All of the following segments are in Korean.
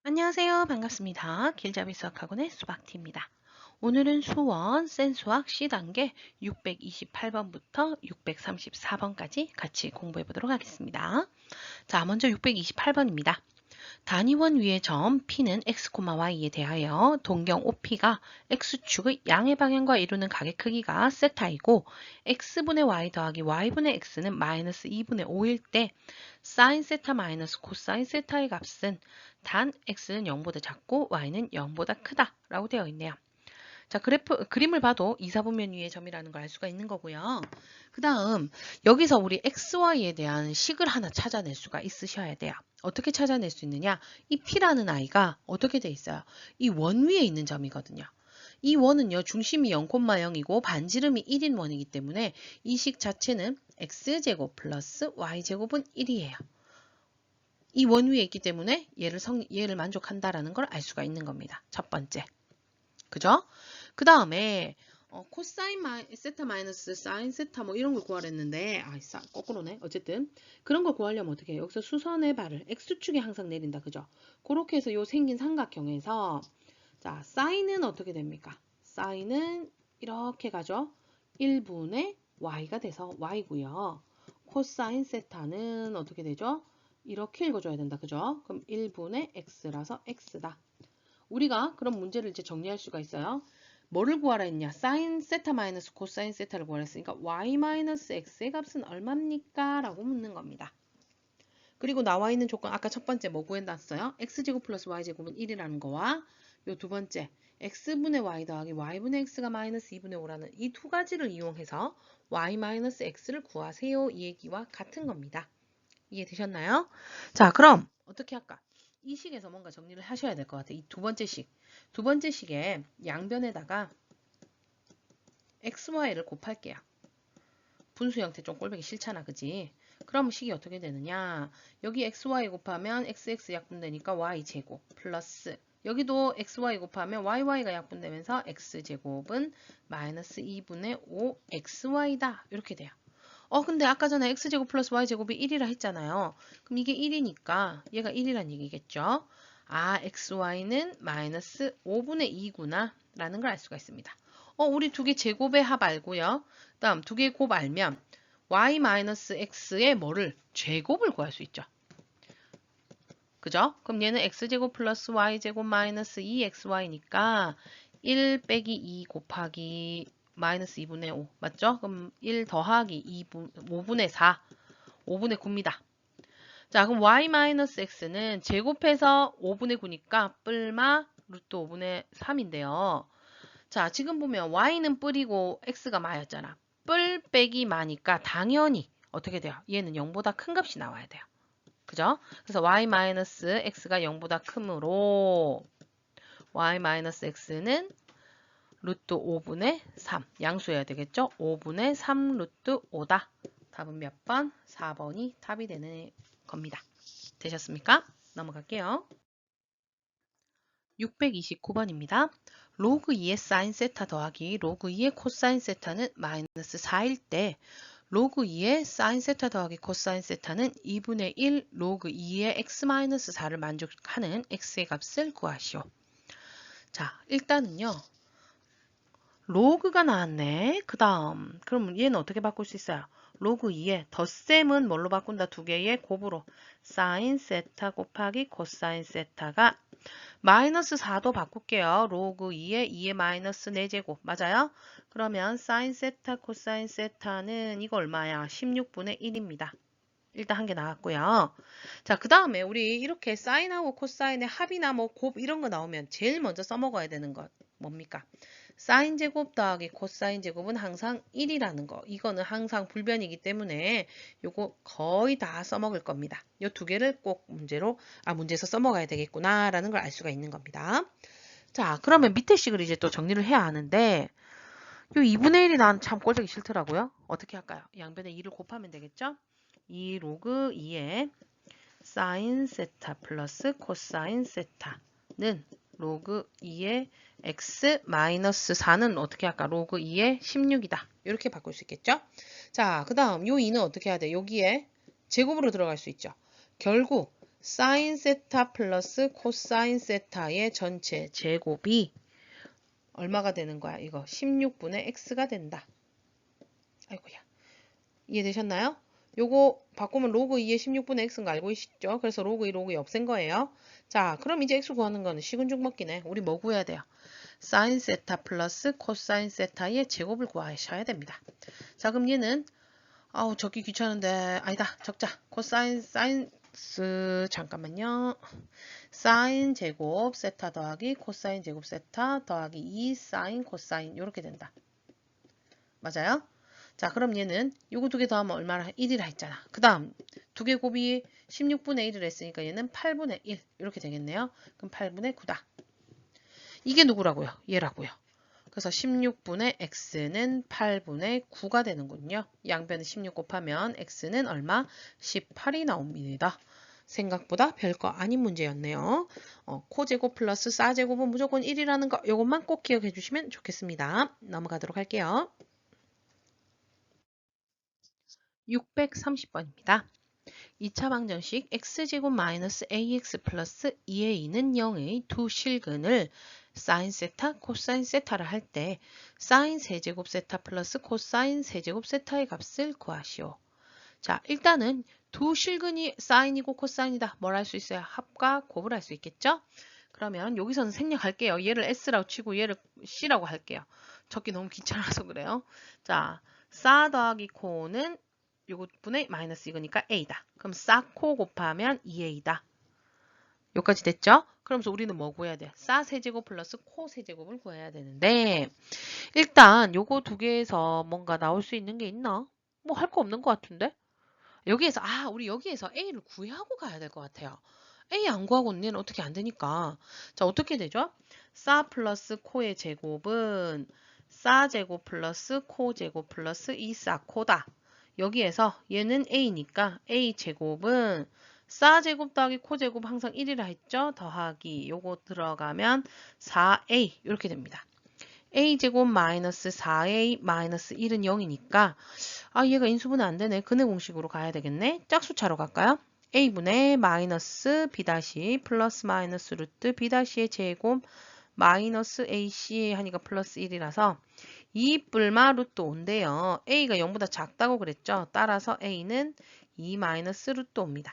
안녕하세요. 반갑습니다. 길잡이 수학학원의 수박티입니다. 오늘은 수원 센수학 C단계 628번부터 634번까지 같이 공부해 보도록 하겠습니다. 자, 먼저 628번입니다. 단위원 위의 점 P는 x, y에 대하여 동경 OP가 x축의 양의 방향과 이루는 각의 크기가 세타이고 x분의 y 더하기 y분의 x는 마이너스 2분의 5일 때 sin 세타 마이너스 코사인 세타의 값은 단 x는 0보다 작고 y는 0보다 크다 라고 되어 있네요. 자, 그림을 봐도 이사분면 위의 점이라는 걸 알 수가 있는 거고요. 그 다음 여기서 우리 xy에 대한 식을 하나 찾아낼 수가 있으셔야 돼요. 어떻게 찾아낼 수 있느냐? 이 p라는 아이가 어떻게 돼 있어요? 이 원 위에 있는 점이거든요. 이 원은요, 중심이 0,0이고 반지름이 1인 원이기 때문에 이 식 자체는 x제곱 플러스 y제곱은 1이에요. 이 원 위에 있기 때문에 얘를 만족한다라는 걸 알 수가 있는 겁니다. 첫 번째. 그죠? 그 다음에 코사인 세타 마이너스 사인 세타 뭐 이런 걸 구하랬는데 거꾸로네. 어쨌든 그런 걸 구하려면 어떻게 해요? 여기서 수선의 발을 x축에 항상 내린다. 그죠? 그렇게 해서 요 생긴 삼각형에서 자, 사인은 어떻게 됩니까? 사인은 이렇게 가죠. 1분의 y가 돼서 y고요. 코사인 세타는 어떻게 되죠? 이렇게 읽어줘야 된다. 그죠? 그럼 1분의 x라서 x다. 우리가 그런 문제를 이제 정리할 수가 있어요. 뭐를 구하라 했냐? 사인 세타 마이너스 코사인 세타를 구하라 했으니까 y 마이너스 x의 값은 얼마입니까? 라고 묻는 겁니다. 그리고 나와 있는 조건 아까 첫 번째 뭐 구해놨어요? x제곱 플러스 y제곱은 1이라는 거와 요 두 번째 x분의 y 더하기 y분의 x가 마이너스 2분의 5라는 이 두 가지를 이용해서 y 마이너스 x를 구하세요. 이 얘기와 같은 겁니다. 이해되셨나요? 자, 그럼 어떻게 할까? 이 식에서 뭔가 정리를 하셔야 될 것 같아요. 이 두 번째 식. 두 번째 식에 양변에다가 xy를 곱할게요. 분수 형태 좀 꼴보기 싫잖아. 그지? 그럼 식이 어떻게 되느냐? 여기 xy 곱하면 xx 약분되니까 y제곱 플러스 여기도 xy 곱하면 y가 약분되면서 x제곱은 마이너스 2분의 5 xy다. 이렇게 돼요. 근데 아까 전에 x제곱 플러스 y제곱이 1이라 했잖아요. 그럼 이게 1이니까 얘가 1이란 얘기겠죠. 아, xy는 마이너스 5분의 2구나 라는 걸 알 수가 있습니다. 우리 두 개 제곱의 합 알고요. 다음 두 개 곱 알면 y 마이너스 x의 뭐를? 제곱을 구할 수 있죠. 그죠? 그럼 얘는 x제곱 플러스 y제곱 마이너스 2xy니까 1 빼기 2 곱하기 마이너스 2분의 5 맞죠? 그럼 1 더하기 5분의 4 5분의 9입니다. 자, 그럼 y 마이너스 x는 제곱해서 5분의 9니까 뿔마 루트 5분의 3인데요. 자, 지금 보면 y는 뿔이고 x가 마였잖아. 뿔 빼기 마니까 당연히 어떻게 돼요? 얘는 0보다 큰 값이 나와야 돼요. 그죠? 그래서 y-x가 0보다 크므로 y-x는 루트 5분의 3 양수해야 되겠죠? 5분의 3 루트 5다. 답은 몇 번? 4번이 답이 되는 겁니다. 되셨습니까? 넘어갈게요. 629번입니다. 로그 2의 사인 세타 더하기 로그 2의 코사인 세타는 마이너스 4일 때 로그 2의 사인 세타 더하기 코사인 세타는 2분의 1 로그 2의 x-4를 만족하는 x의 값을 구하시오. 자, 일단은요. 로그가 나왔네. 그 다음 그럼 얘는 어떻게 바꿀 수 있어요? 로그 2의 덧셈은 뭘로 바꾼다? 두 개의 곱으로 사인 세타 곱하기 코사인 세타가 마이너스 4도 바꿀게요. 로그 2의 마이너스 4제곱 맞아요? 그러면 사인 세타 코사인 세타는 이거 얼마야? 16분의 1입니다. 일단 한 개 나왔고요. 자, 그 다음에 우리 이렇게 사인하고 코사인의 합이나 뭐 곱 이런 거 나오면 제일 먼저 써먹어야 되는 것 뭡니까? 사인 제곱 더하기 코사인 제곱은 항상 1이라는 거. 이거는 항상 불변이기 때문에 요거 거의 다 써먹을 겁니다. 요 두 개를 꼭 문제에서 써먹어야 되겠구나라는 걸 알 수가 있는 겁니다. 자, 그러면 밑에 식을 이제 또 정리를 해야 하는데 요 2분의 1이 난 참 꼴보기 싫더라고요. 어떻게 할까요? 양변에 2를 곱하면 되겠죠? 2 로그 2의 사인 세타 플러스 코사인 세타는 로그 2의 x 마이너스 4는 어떻게 할까? 로그 2의 16이다. 이렇게 바꿀 수 있겠죠? 자, 그 다음 요 2는 어떻게 해야 돼? 여기에 제곱으로 들어갈 수 있죠. 결국 사인 세타 플러스 코사인 세타의 전체 제곱이 얼마가 되는 거야? 이거 16분의 x가 된다. 아이고야. 이해되셨나요? 요거 바꾸면 로그 2의 16분의 x인 거 알고 있죠? 그래서 로그 2, 로그 2 없앤 거예요. 자, 그럼 이제 x 구하는 거는 시군죽 먹기네. 우리 뭐 구해야 돼요? 사인 세타 플러스 코사인 세타의 제곱을 구하셔야 됩니다. 자, 그럼 얘는 아우 적기 귀찮은데 아니다. 적자. 코사인 잠깐만요. 사인 제곱 세타 더하기 코사인 제곱 세타 더하기 2 사인 코사인 이렇게 된다. 맞아요? 자, 그럼 얘는 요거 두 개 더하면 얼마나 1이라 했잖아. 그 다음 두 개 곱이 16분의 1을 했으니까 얘는 8분의 1 이렇게 되겠네요. 그럼 8분의 9다. 이게 누구라고요? 얘라고요. 그래서 16분의 x는 8분의 9가 되는군요. 양변을 16 곱하면 x는 얼마? 18이 나옵니다. 생각보다 별거 아닌 문제였네요. 코제곱 플러스 사제곱은 무조건 1이라는 거 이것만 꼭 기억해 주시면 좋겠습니다. 넘어가도록 할게요. 630번입니다. 2차 방정식 x제곱 마이너스 ax 플러스 2a는 0의 두 실근을 사인 세타, 코사인 세타를 할 때 사인 세제곱 세타 플러스 코사인 세제곱 세타의 값을 구하시오. 자, 일단은 두 실근이 사인이고 코사인이다. 뭘 할 수 있어요? 합과 곱을 할 수 있겠죠? 그러면 여기서는 생략할게요. 얘를 s라고 치고 얘를 c라고 할게요. 적기 너무 귀찮아서 그래요. 자, 사 더하기 코는 요것분의 마이너스 이거니까 a다. 그럼 사코 곱하면 2a다. 여기까지 됐죠? 그러면서 우리는 뭐 구해야 돼? 사 세제곱 플러스 코 세제곱을 구해야 되는데 일단 요거 두 개에서 뭔가 나올 수 있는 게 있나? 뭐 할 거 없는 것 같은데? 여기에서 우리 여기에서 a를 구하고 가야 될 것 같아요. a 안 구하고는 얘는 어떻게 안 되니까. 자, 어떻게 되죠? 사 플러스 코의 제곱은 사 제곱 플러스 코 제곱 플러스 2사 코다. 여기에서 얘는 a니까 a 제곱은 사 제곱 더하기 코 제곱 항상 1이라 했죠? 더하기 요거 들어가면 4a 이렇게 됩니다. a 제곱 마이너스 4a 마이너스 1은 0이니까 얘가 인수분해 안 되네. 근해 공식으로 가야 되겠네. 짝수차로 갈까요? a분의 마이너스 b 다시 플러스 마이너스 루트 b 다시의 제곱 마이너스 ac 하니까 플러스 1이라서 2 뿔마 루트 5인데요. a가 0보다 작다고 그랬죠. 따라서 a는 2 마이너스 루트 5입니다.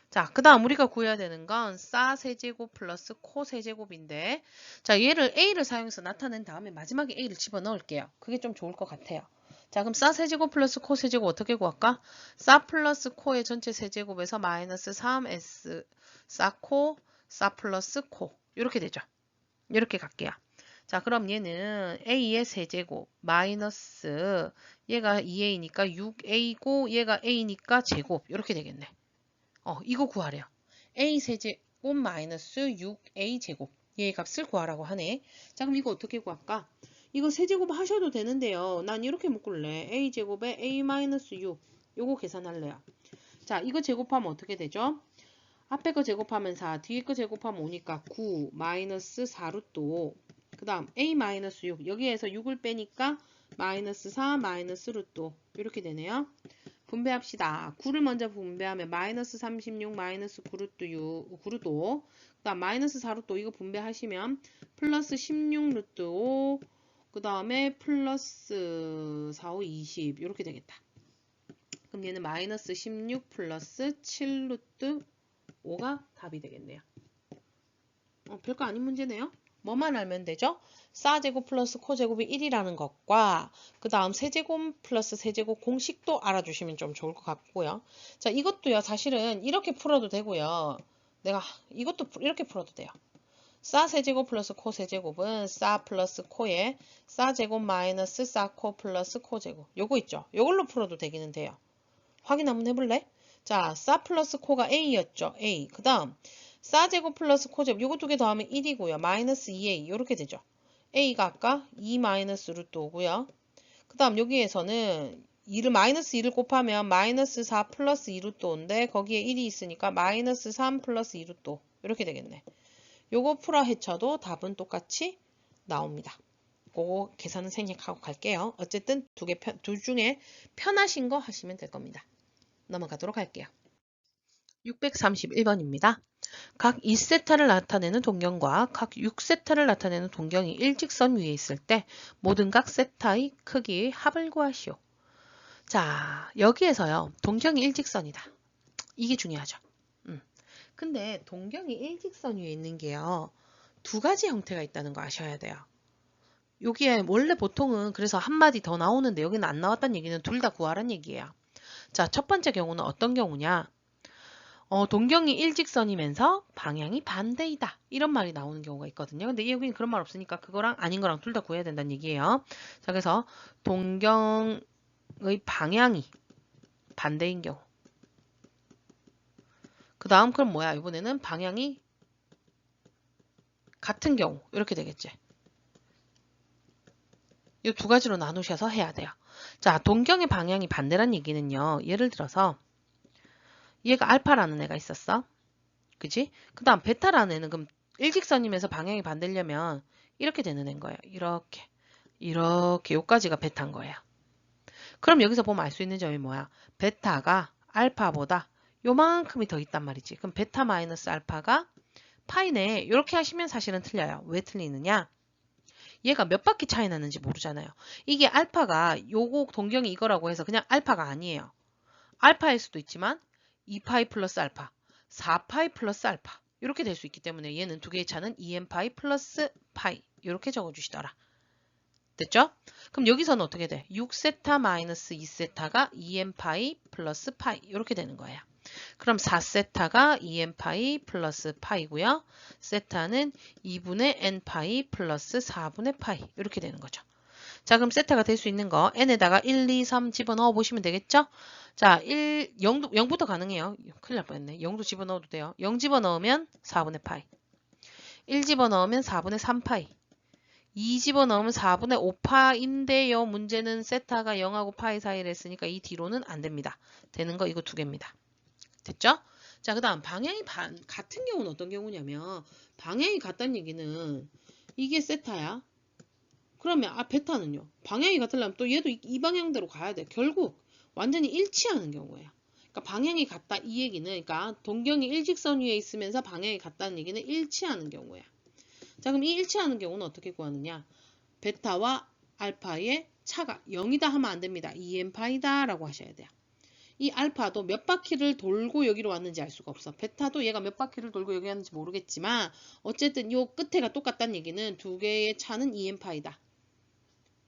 자, 그 다음 우리가 구해야 되는 건 사 세제곱 플러스 코 세제곱인데 자, 얘를 a를 사용해서 나타낸 다음에 마지막에 a를 집어넣을게요. 그게 좀 좋을 것 같아요. 자, 그럼 사 세제곱 플러스 코 세제곱 어떻게 구할까? 사 플러스 코의 전체 세제곱에서 마이너스 3s 사코 사 플러스 코 이렇게 되죠. 이렇게 갈게요. 자, 그럼 얘는 a의 세제곱 마이너스 얘가 2a니까 6a고 얘가 a니까 제곱 이렇게 되겠네. 이거 구하래요. a 세제곱 마이너스 6a 제곱 얘의 값을 구하라고 하네. 자, 그럼 이거 어떻게 구할까? 이거 세제곱 하셔도 되는데요. 난 이렇게 묶을래. a 제곱에 a 마이너스 6 요거 계산할래요. 자, 이거 제곱하면 어떻게 되죠? 앞에 거 제곱하면 4, 뒤에 거 제곱하면 5니까 9 마이너스 4루트 5. 그 다음 a 마이너스 6 여기에서 6을 빼니까 마이너스 4 마이너스 루트 5 이렇게 되네요. 분배합시다. 9를 먼저 분배하면 마이너스 36 마이너스 9루트 6, 9루트 5. 그 다음 마이너스 4루트 5 이거 분배하시면 플러스 16 루트 5. 그 다음에 플러스 4, 5, 20 이렇게 되겠다. 그럼 얘는 마이너스 16 플러스 7 루트 5가 답이 되겠네요. 별거 아닌 문제네요. 뭐만 알면 되죠? 사제곱 플러스 코제곱이 1이라는 것과 그 다음 세제곱 플러스 세제곱 공식도 알아주시면 좀 좋을 것 같고요. 자, 이것도요. 사실은 이렇게 풀어도 되고요. 내가 이것도 이렇게 풀어도 돼요. 사 세제곱 플러스 코 세제곱은 사 플러스 코에 사 제곱 마이너스 사 코 플러스 코 제곱 요거 있죠. 요걸로 풀어도 되기는 돼요. 확인 한번 해볼래? 자, 사 플러스 코가 a였죠. a. 그 다음 사 제곱 플러스 코 제곱 요거 두 개 더하면 1이고요. 마이너스 2a 이렇게 되죠. a가 아까 2 마이너스 루트 5고요. 그 다음 여기에서는 2를 마이너스 2를 곱하면 마이너스 4 플러스 2 루트 5인데 거기에 1이 있으니까 마이너스 3 플러스 2 루트 5 이렇게 되겠네. 요거 풀어 헤쳐도 답은 똑같이 나옵니다. 그거 계산은 생략하고 갈게요. 어쨌든 둘 중에 편하신 거 하시면 될 겁니다. 넘어가도록 할게요. 631번입니다. 각 2세타를 나타내는 동경과 각 6세타를 나타내는 동경이 일직선 위에 있을 때 모든 각 세타의 크기의 합을 구하시오. 자, 여기에서요. 동경이 일직선이다. 이게 중요하죠. 근데 동경이 일직선 위에 있는 게요. 두 가지 형태가 있다는 거 아셔야 돼요. 여기에 원래 보통은 그래서 한마디 더 나오는데 여기는 안 나왔다는 얘기는 둘 다 구하란 얘기예요. 자, 첫 번째 경우는 어떤 경우냐? 동경이 일직선이면서 방향이 반대이다. 이런 말이 나오는 경우가 있거든요. 근데 여기는 그런 말 없으니까 그거랑 아닌 거랑 둘 다 구해야 된다는 얘기예요. 자, 그래서 동경의 방향이 반대인 경우. 그 다음 그럼 뭐야? 이번에는 방향이 같은 경우. 이렇게 되겠지. 이 두 가지로 나누셔서 해야 돼요. 자, 동경의 방향이 반대란 얘기는요. 예를 들어서 얘가 알파라는 애가 있었어. 그지? 그 다음 베타라는 애는 그럼 일직선이면서 방향이 반대려면 이렇게 되는 애인 거예요. 이렇게 요까지가 베타인 거예요. 그럼 여기서 보면 알 수 있는 점이 뭐야? 베타가 알파보다 요만큼이 더 있단 말이지. 그럼 베타 마이너스 알파가 파이네. 이렇게 하시면 사실은 틀려요. 왜 틀리느냐? 얘가 몇 바퀴 차이 나는지 모르잖아요. 이게 알파가 요거 동경이 이거라고 해서 그냥 알파가 아니에요. 알파일 수도 있지만 2파이 플러스 알파, 4파이 플러스 알파 이렇게 될 수 있기 때문에 얘는 두 개의 차는 2n파이 플러스 파이 이렇게 적어주시더라. 됐죠? 그럼 여기서는 어떻게 돼? 6세타 마이너스 2세타가 2n파이 플러스 파이 이렇게 되는 거예요. 그럼 4세타가 2n파이 플러스 파이고요. 세타는 2분의 n파이 플러스 4분의 파이 이렇게 되는 거죠. 자, 그럼 세타가 될 수 있는 거 n에다가 1, 2, 3 집어넣어 보시면 되겠죠? 자, 0부터 가능해요. 큰일 날 뻔했네. 0도 집어넣어도 돼요. 0 집어넣으면 4분의 파이. 1 집어넣으면 4분의 3파이. 2 집어넣으면 4분의 5파인데요. 문제는 세타가 0하고 파이 사이를 했으니까 이 뒤로는 안 됩니다. 되는 거 이거 두 개입니다. 됐죠? 자, 그 다음 방향이 같은 경우는 어떤 경우냐면 방향이 같다는 얘기는 이게 세타야. 그러면 베타는요. 방향이 같으려면 또 얘도 이 방향대로 가야 돼. 결국 완전히 일치하는 경우예요. 그러니까 방향이 같다 이 얘기는 그러니까 동경이 일직선 위에 있으면서 방향이 같다는 얘기는 일치하는 경우야. 자, 그럼 이 일치하는 경우는 어떻게 구하느냐? 베타와 알파의 차가 0이다 하면 안 됩니다. 2n파이다 라고 하셔야 돼요. 이 알파도 몇 바퀴를 돌고 여기로 왔는지 알 수가 없어. 베타도 얘가 몇 바퀴를 돌고 여기 왔는지 모르겠지만 어쨌든 요 끝에가 똑같다는 얘기는 두 개의 차는 2n파이다.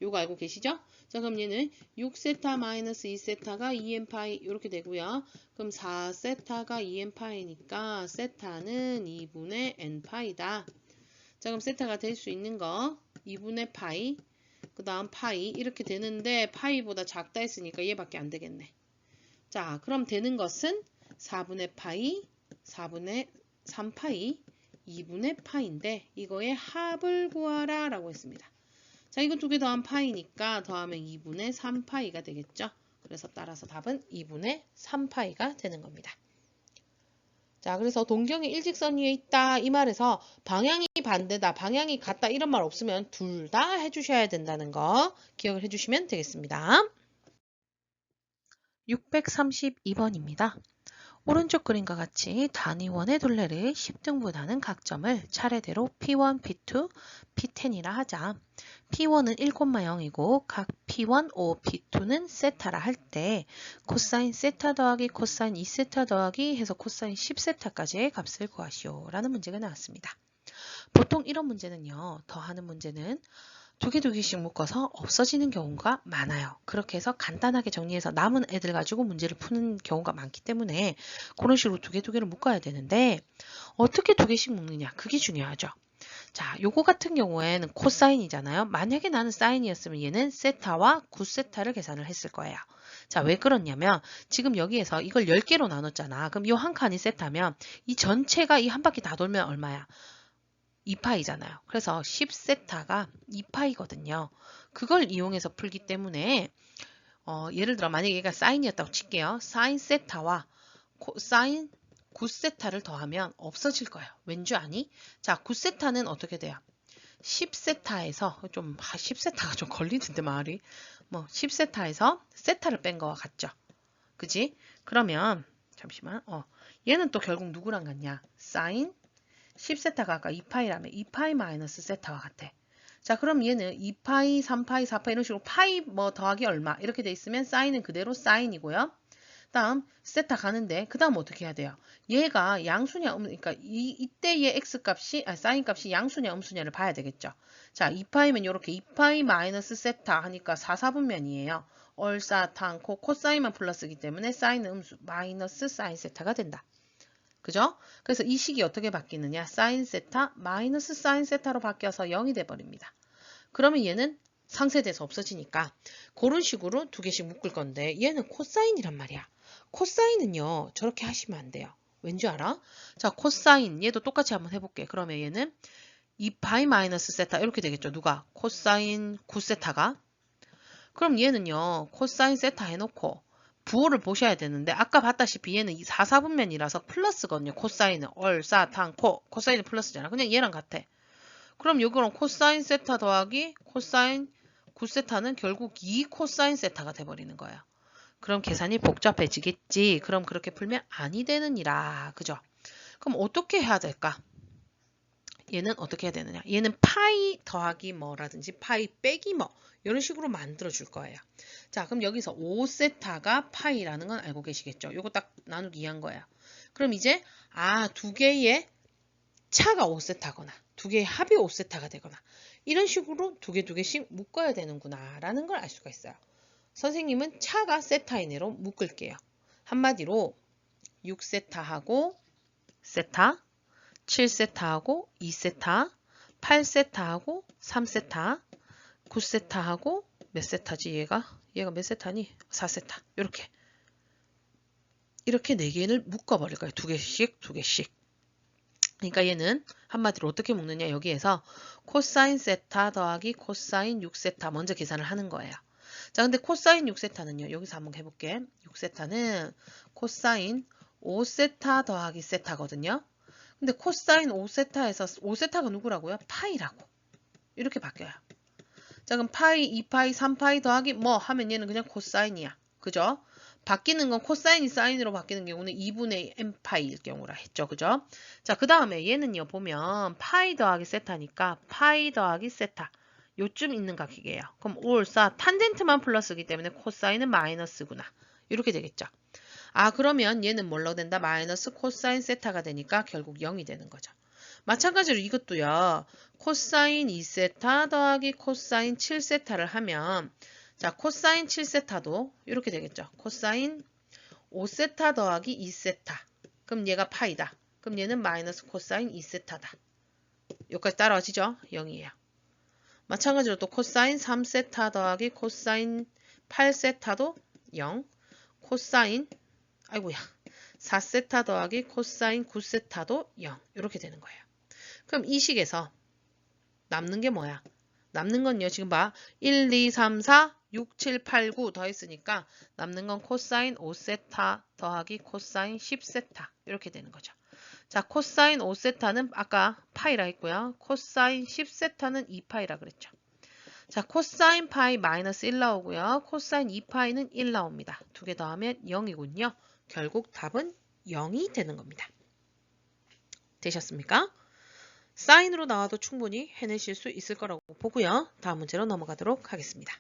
요거 알고 계시죠? 자, 그럼 얘는 6세타 마이너스 2세타가 2n파이 이렇게 되고요. 그럼 4세타가 2n파이니까 세타는 2분의 n파이다. 자, 그럼 세타가 될 수 있는 거 2분의 파이 그 다음 파이 이렇게 되는데 파이보다 작다 했으니까 얘밖에 안 되겠네. 자, 그럼 되는 것은 4분의 파이 4분의 3파이 2분의 파이인데 이거의 합을 구하라 라고 했습니다. 자, 이거 두 개 더하면 파이니까 더하면 2분의 3파이가 되겠죠. 그래서 따라서 답은 2분의 3파이가 되는 겁니다. 자, 그래서 동경이 일직선 위에 있다 이 말에서 방향이 반대다, 방향이 같다 이런 말 없으면 둘 다 해주셔야 된다는 거 기억을 해주시면 되겠습니다. 632번입니다. 오른쪽 그림과 같이 단위원의 둘레를 10등분하는 각점을 차례대로 P1, P2, P10이라 하자. P1은 1,0이고 각 P1, 5, P2는 세타라 할 때 코사인 세타 더하기 코사인 2세타 더하기 해서 코사인 10세타까지의 값을 구하시오 라는 문제가 나왔습니다. 보통 이런 문제는요. 더하는 문제는 두 개씩 묶어서 없어지는 경우가 많아요. 그렇게 해서 간단하게 정리해서 남은 애들 가지고 문제를 푸는 경우가 많기 때문에 그런 식으로 두 개를 묶어야 되는데 어떻게 두 개씩 묶느냐 그게 중요하죠. 자, 요거 같은 경우에는 코사인이잖아요. 만약에 나는 사인이었으면 얘는 세타와 9세타를 계산을 했을 거예요. 자, 왜 그렇냐면 지금 여기에서 이걸 10개로 나눴잖아. 그럼 이 한 칸이 세타면 이 전체가 이 한 바퀴 다 돌면 얼마야? 2파이잖아요. 그래서 10세타가 2파이거든요. 그걸 이용해서 풀기 때문에 예를 들어 만약에 얘가 사인이었다고 칠게요. 사인 세타와 사인 9세타를 더하면 없어질 거예요. 왠 줄 아니? 자, 9세타는 어떻게 돼요? 10세타에서 10세타가 좀 걸리는데 말이 10세타에서 세타를 뺀 거와 같죠. 그지? 그러면 잠시만. 얘는 또 결국 누구랑 같냐? 사인 10세타가 아까 2파이라며 2파이 마이너스 세타와 같아. 자, 그럼 얘는 2파이, 3파이, 4파이 이런 식으로 파이 뭐 더하기 얼마 이렇게 돼 있으면 사인은 그대로 사인이고요. 다음 세타 가는데 그 다음 어떻게 해야 돼요? 얘가 양수냐 그러니까 이때의 x 값이 사인 값이 양수냐 음수냐를 봐야 되겠죠. 자, 2파이면 이렇게 2파이 마이너스 세타 하니까 4사분면이에요. 얼사탄코 코사인만 플러스이기 때문에 사인은 음수 마이너스 사인 세타가 된다. 그죠? 그래서 이 식이 어떻게 바뀌느냐? 사인 세타 마이너스 사인 세타로 바뀌어서 0이 돼버립니다. 그러면 얘는 상쇄돼서 없어지니까 그런 식으로 두 개씩 묶을 건데 얘는 코사인이란 말이야. 코사인은요 저렇게 하시면 안 돼요. 왠지 알아? 자, 코사인 얘도 똑같이 한번 해볼게. 그러면 얘는 2파이 마이너스 세타 이렇게 되겠죠. 누가? 코사인 9세타가. 그럼 얘는요 코사인 세타 해놓고 부호를 보셔야 되는데 아까 봤다시피 얘는 4사분면이라서 플러스거든요. 코사인은 얼사 탄 코 코사인은 플러스잖아. 그냥 얘랑 같아. 그럼 여기는 코사인 세타 더하기 코사인 9세타는 결국 2 코사인 세타가 돼버리는 거예요. 그럼 계산이 복잡해지겠지. 그럼 그렇게 풀면 아니 되느니라. 그죠? 그럼 어떻게 해야 될까? 얘는 어떻게 해야 되느냐? 얘는 파이 더하기 뭐라든지 파이 빼기 뭐 이런 식으로 만들어 줄 거예요. 자, 그럼 여기서 5세타가 파이라는 건 알고 계시겠죠? 요거 딱 나누기 이한 거예요. 그럼 이제 두 개의 차가 5세타거나 두 개의 합이 5세타가 되거나 이런 식으로 두 개씩 묶어야 되는구나 라는 걸 알 수가 있어요. 선생님은 차가 세타이네로 묶을게요. 한마디로 6세타하고 세타, 7세타하고 2세타, 8세타하고 3세타, 9세타하고 몇 세타지 얘가 몇 세타니? 4세타. 이렇게 4개를 묶어버릴 거예요. 두 개씩. 그러니까 얘는 한마디로 어떻게 묶느냐 여기에서 코사인 세타 더하기 코사인 6세타 먼저 계산을 하는 거예요. 자, 근데 코사인 6세타는요. 여기서 한번 해볼게. 6세타는 코사인 5세타 더하기 세타거든요. 근데 코사인 5세타에서 5세타가 누구라고요? 파이라고. 이렇게 바뀌어요. 자, 그럼 파이, 2파이, 3파이 더하기 뭐 하면 얘는 그냥 코사인이야. 그죠? 바뀌는 건 코사인이 사인으로 바뀌는 경우는 2분의 n파이일 경우라 했죠. 그죠? 자, 그 다음에 얘는요. 보면 파이 더하기 세타니까 파이 더하기 세타. 요쯤 있는 각이에요. 그럼 올사 탄젠트만 플러스이기 때문에 코사인은 마이너스구나. 이렇게 되겠죠. 그러면 얘는 뭘로 된다? 마이너스 코사인 세타가 되니까 결국 0이 되는 거죠. 마찬가지로 이것도요. 코사인 2세타 더하기 코사인 7세타를 하면 자, 코사인 7세타도 이렇게 되겠죠. 코사인 5세타 더하기 2세타. 그럼 얘가 파이다. 그럼 얘는 마이너스 코사인 2세타다. 여기까지 따라와지죠? 0이에요. 마찬가지로 또 코사인 3세타 더하기 코사인 8세타도 0. 코사인 4세타 더하기 코사인 9세타도 0. 이렇게 되는 거예요. 그럼 이 식에서 남는 게 뭐야? 남는 건요. 지금 봐. 1, 2, 3, 4, 6, 7, 8, 9 더했으니까 남는 건 코사인 5세타 더하기 코사인 10세타. 이렇게 되는 거죠. 자, 코사인 5세타는 아까 파이라 했고요. 코사인 10세타는 2파이라 그랬죠. 자, 코사인 파이 마이너스 1 나오고요. 코사인 2파이는 1 나옵니다. 두 개 더하면 0이군요. 결국 답은 0이 되는 겁니다. 되셨습니까? 사인으로 나와도 충분히 해내실 수 있을 거라고 보고요. 다음 문제로 넘어가도록 하겠습니다.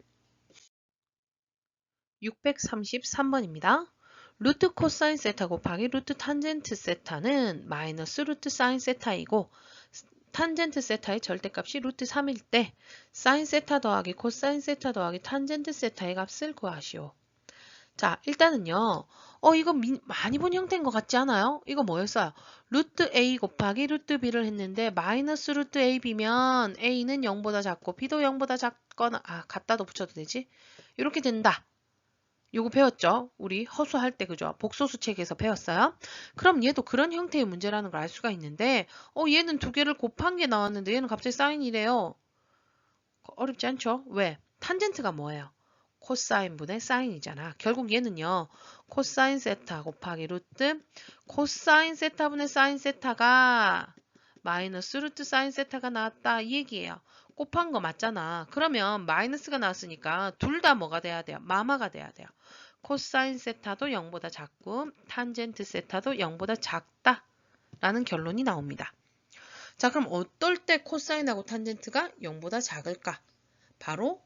633번입니다. 루트 코사인 세타 곱하기 루트 탄젠트 세타는 마이너스 루트 사인 세타이고 탄젠트 세타의 절대값이 루트 3일 때 사인 세타 더하기 코사인 세타 더하기 탄젠트 세타의 값을 구하시오. 자, 일단은요. 이거 많이 본 형태인 것 같지 않아요? 이거 뭐였어요? 루트 A 곱하기 루트 B를 했는데 마이너스 루트 AB면 A는 0보다 작고 B도 0보다 작거나 갖다도 붙여도 되지? 이렇게 된다. 요거 배웠죠? 우리 허수할 때 그죠? 복소수 책에서 배웠어요. 그럼 얘도 그런 형태의 문제라는 걸 알 수가 있는데 얘는 두 개를 곱한 게 나왔는데 얘는 갑자기 사인이래요. 어렵지 않죠? 왜? 탄젠트가 뭐예요? 코사인분의 사인이잖아. 결국 얘는요. 코사인 세타 곱하기 루트 코사인 세타분의 사인 세타가 마이너스 루트 사인 세타가 나왔다 이 얘기예요. 곱한 거 맞잖아. 그러면 마이너스가 나왔으니까 둘 다 뭐가 돼야 돼요? 마마가 돼야 돼요. 코사인 세타도 0보다 작고 탄젠트 세타도 0보다 작다라는 결론이 나옵니다. 자, 그럼 어떨 때 코사인하고 탄젠트가 0보다 작을까? 바로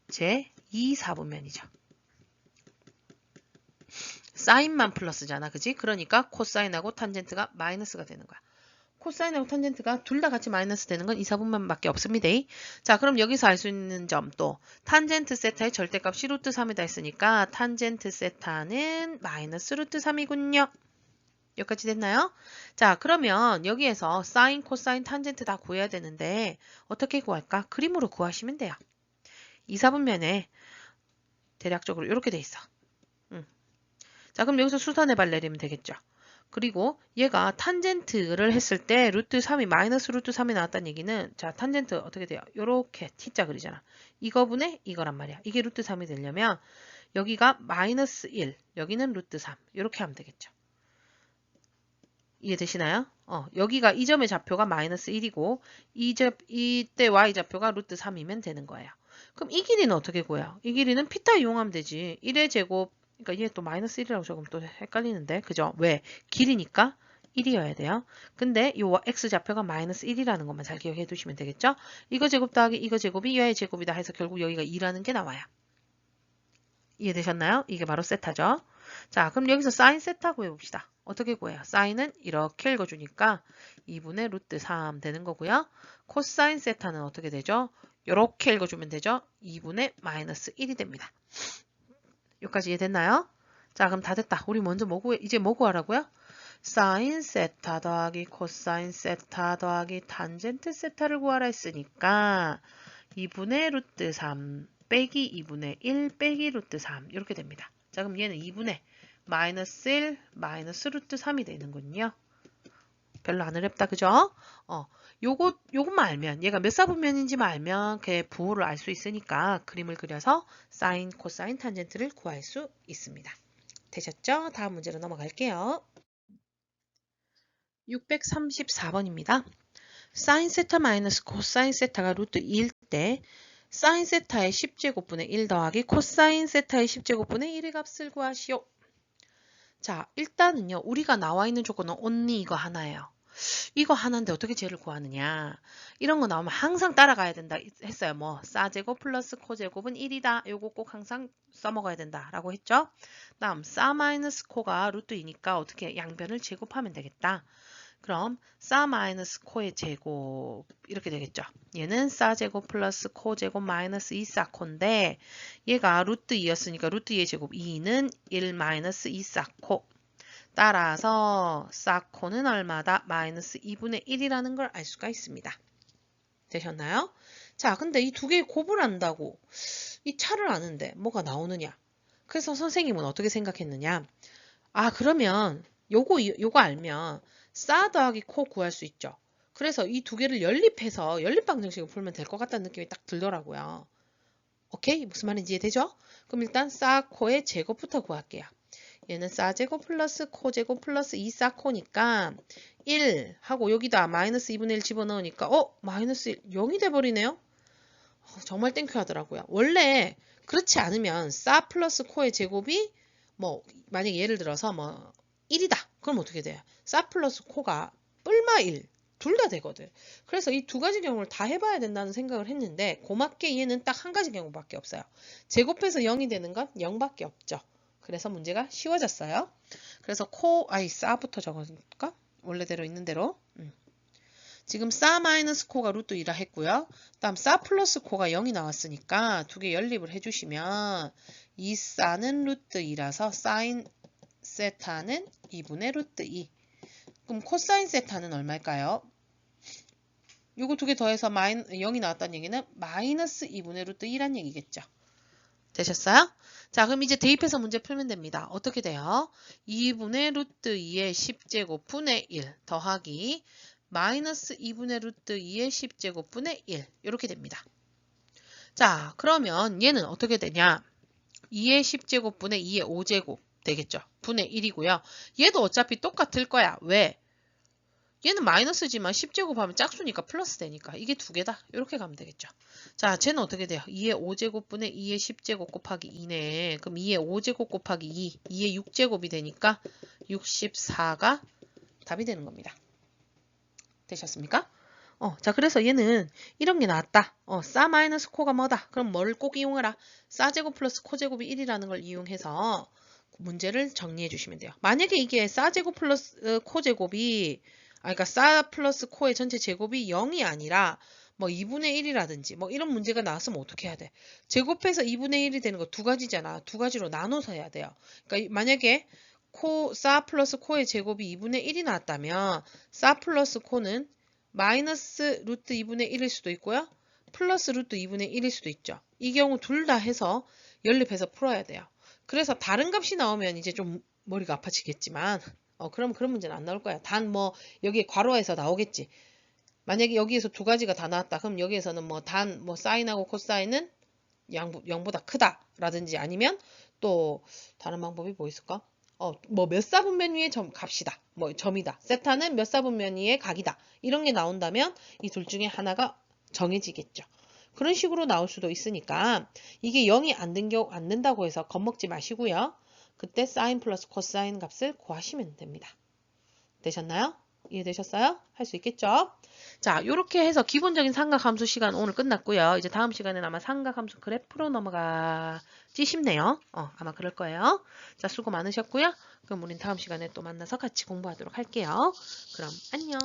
제 2, 4분면이죠. 사인만 플러스잖아. 그지? 그러니까 코사인하고 탄젠트가 마이너스가 되는 거야. 코사인하고 탄젠트가 둘 다 같이 마이너스 되는 건 2, 4분면밖에 없습니다. 자, 그럼 여기서 알 수 있는 점 또 탄젠트 세타의 절대값이 루트 3이다 했으니까 탄젠트 세타는 마이너스 루트 3이군요. 여기까지 됐나요? 자, 그러면 여기에서 사인, 코사인, 탄젠트 다 구해야 되는데 어떻게 구할까? 그림으로 구하시면 돼요. 2, 4분면에 대략적으로 이렇게 돼 있어. 자, 그럼 여기서 수선해발 내리면 되겠죠. 그리고 얘가 탄젠트를 했을 때 루트 3이 마이너스 루트 3이 나왔다는 얘기는 자, 탄젠트 어떻게 돼요? 요렇게 T자 그리잖아. 이거분의 이거란 말이야. 이게 루트 3이 되려면 여기가 마이너스 1, 여기는 루트 3 이렇게 하면 되겠죠. 이해되시나요? 여기가 이 점의 좌표가 마이너스 1이고 이때 y좌표가 루트 3이면 되는 거예요. 그럼 이 길이는 어떻게 구해요? 이 길이는 피타 이용하면 되지. 1의 제곱, 그러니까 얘 또 마이너스 1이라고 적으면 또 헷갈리는데, 그죠? 왜? 길이니까 1이어야 돼요. 근데 이 x좌표가 마이너스 1이라는 것만 잘 기억해 두시면 되겠죠? 이거 제곱 더하기 이거 제곱이 얘의 제곱이다 해서 결국 여기가 2라는 게 나와요. 이해되셨나요? 이게 바로 세타죠. 자, 그럼 여기서 사인 세타 구해봅시다. 어떻게 구해요? 사인은 이렇게 읽어주니까 2분의 루트 3 되는 거고요. 코사인 세타는 어떻게 되죠? 이렇게 읽어주면 되죠? 2분의 마이너스 1이 됩니다. 여기까지 이해됐나요? 자, 그럼 다 됐다. 우리 먼저 이제 뭐 구하라고요? 사인 세타 더하기 코사인 세타 더하기 탄젠트 세타를 구하라 했으니까 2분의 루트 3 빼기 2분의 1 빼기 루트 3 이렇게 됩니다. 자, 그럼 얘는 2분의 마이너스 1 마이너스 루트 3이 되는군요. 별로 안 어렵다, 그죠? 요것만 알면, 얘가 몇 사분면인지만 알면 걔 부호를 알 수 있으니까 그림을 그려서 사인, 코사인, 탄젠트를 구할 수 있습니다. 되셨죠? 다음 문제로 넘어갈게요. 634번입니다. 사인 세타 마이너스 코사인 세타가 루트 2일 때 사인 세타의 10제곱분의 1 더하기 코사인 세타의 10제곱분의 1의 값을 구하시오. 자, 일단은요. 우리가 나와 있는 조건은 only 이거 하나예요. 이거 하나인데 어떻게 쟤를 구하느냐. 이런 거 나오면 항상 따라가야 된다 했어요. 뭐 사제곱 플러스 코제곱은 1이다. 요거 꼭 항상 써먹어야 된다라고 했죠. 다음 사 마이너스 코가 루트 2니까 어떻게 양변을 제곱하면 되겠다. 그럼 사 마이너스 코의 제곱 이렇게 되겠죠. 얘는 사 제곱 플러스 코 제곱 마이너스 2사 코인데 얘가 루트 2였으니까 루트 2의 제곱 2는 1 마이너스 2사 코. 따라서 사코는 얼마다? 마이너스 2분의 1이라는 걸 알 수가 있습니다. 되셨나요? 자, 근데 이 두 개의 곱을 한다고 이 차를 아는데 뭐가 나오느냐? 그래서 선생님은 어떻게 생각했느냐? 아, 그러면 요거 알면 사 더하기 코 구할 수 있죠. 그래서 이 두 개를 연립해서 연립방정식을 풀면 될 것 같다는 느낌이 딱 들더라고요. 오케이? 무슨 말인지 이해되죠? 그럼 일단 사 코의 제곱부터 구할게요. 얘는 사제곱 플러스 코제곱 플러스 2사코니까 1 하고 여기다 마이너스 2분의 1 집어넣으니까 마이너스 1, 0이 돼버리네요. 정말 땡큐 하더라고요. 원래 그렇지 않으면 사 플러스 코의 제곱이 뭐 만약에 예를 들어서 뭐 1이다. 그럼 어떻게 돼요? 사 플러스 코가 뿔마 1. 둘 다 되거든. 그래서 이 두 가지 경우를 다 해봐야 된다는 생각을 했는데 고맙게 얘는 딱 한 가지 경우밖에 없어요. 제곱해서 0이 되는 건 0밖에 없죠. 그래서 문제가 쉬워졌어요. 그래서 사부터 적어줄까? 원래대로 있는 대로. 지금 사 마이너스 코가 루트 2라 했고요. 다음 사 플러스 코가 0이 나왔으니까 두 개 연립을 해주시면 이 사는 루트 2라서 사인 세타는 2분의 루트 2. 그럼 코사인 세타는 얼마일까요? 요거 두 개 더해서 0이 나왔다는 얘기는 마이너스 2분의 루트 2란 얘기겠죠. 되셨어요? 자, 그럼 이제 대입해서 문제 풀면 됩니다. 어떻게 돼요? 2분의 루트 2의 10제곱분의 1 더하기 마이너스 2분의 루트 2의 10제곱분의 1 이렇게 됩니다. 자, 그러면 얘는 어떻게 되냐? 2의 10제곱분의 2의 5제곱 되겠죠. 분의 1이고요. 얘도 어차피 똑같을 거야. 왜? 얘는 마이너스지만 10제곱 하면 짝수니까 플러스 되니까 이게 두 개다. 이렇게 가면 되겠죠. 자, 쟤는 어떻게 돼요? 2의 5제곱분의 2의 10제곱 곱하기 2네. 그럼 2의 5제곱 곱하기 2, 2의 6제곱이 되니까 64가 답이 되는 겁니다. 되셨습니까? 자, 그래서 얘는 이런 게 나왔다. 싸 마이너스 코가 뭐다? 그럼 뭐를 꼭 이용하라? 싸 제곱 플러스 코 제곱이 1이라는 걸 이용해서 문제를 정리해 주시면 돼요. 만약에 이게 싸 제곱 플러스 코 제곱이 그러니까 싸 플러스 코의 전체 제곱이 0이 아니라 뭐 2분의 1이라든지 뭐 이런 문제가 나왔으면 어떻게 해야 돼? 제곱해서 2분의 1이 되는 거 두 가지잖아. 두 가지로 나눠서 해야 돼요. 그러니까 만약에 싸 플러스 코의 제곱이 2분의 1이 나왔다면 싸 플러스 코는 마이너스 루트 2분의 1일 수도 있고요. 플러스 루트 2분의 1일 수도 있죠. 이 경우 둘 다 해서 연립해서 풀어야 돼요. 그래서 다른 값이 나오면 이제 좀 머리가 아파지겠지만 그럼 그런 문제는 안 나올 거야. 단 뭐 여기에 괄호에서 나오겠지. 만약에 여기에서 두 가지가 다 나왔다. 그럼 여기에서는 뭐 단 뭐 사인하고 코사인은 0보다 크다 라든지 아니면 또 다른 방법이 뭐 있을까? 뭐 몇 사분면 위의 값이다. 뭐 점이다. 세타는 몇 사분면 위의 각이다. 이런 게 나온다면 이 둘 중에 하나가 정해지겠죠. 그런 식으로 나올 수도 있으니까 이게 0이 안 된다고 해서 겁먹지 마시고요. 그때 사인 플러스 코사인 값을 구하시면 됩니다. 되셨나요? 이해되셨어요? 할 수 있겠죠? 자, 이렇게 해서 기본적인 삼각함수 시간 오늘 끝났고요. 이제 다음 시간에는 아마 삼각함수 그래프로 넘어가지 싶네요. 아마 그럴 거예요. 자, 수고 많으셨고요. 그럼 우린 다음 시간에 또 만나서 같이 공부하도록 할게요. 그럼 안녕.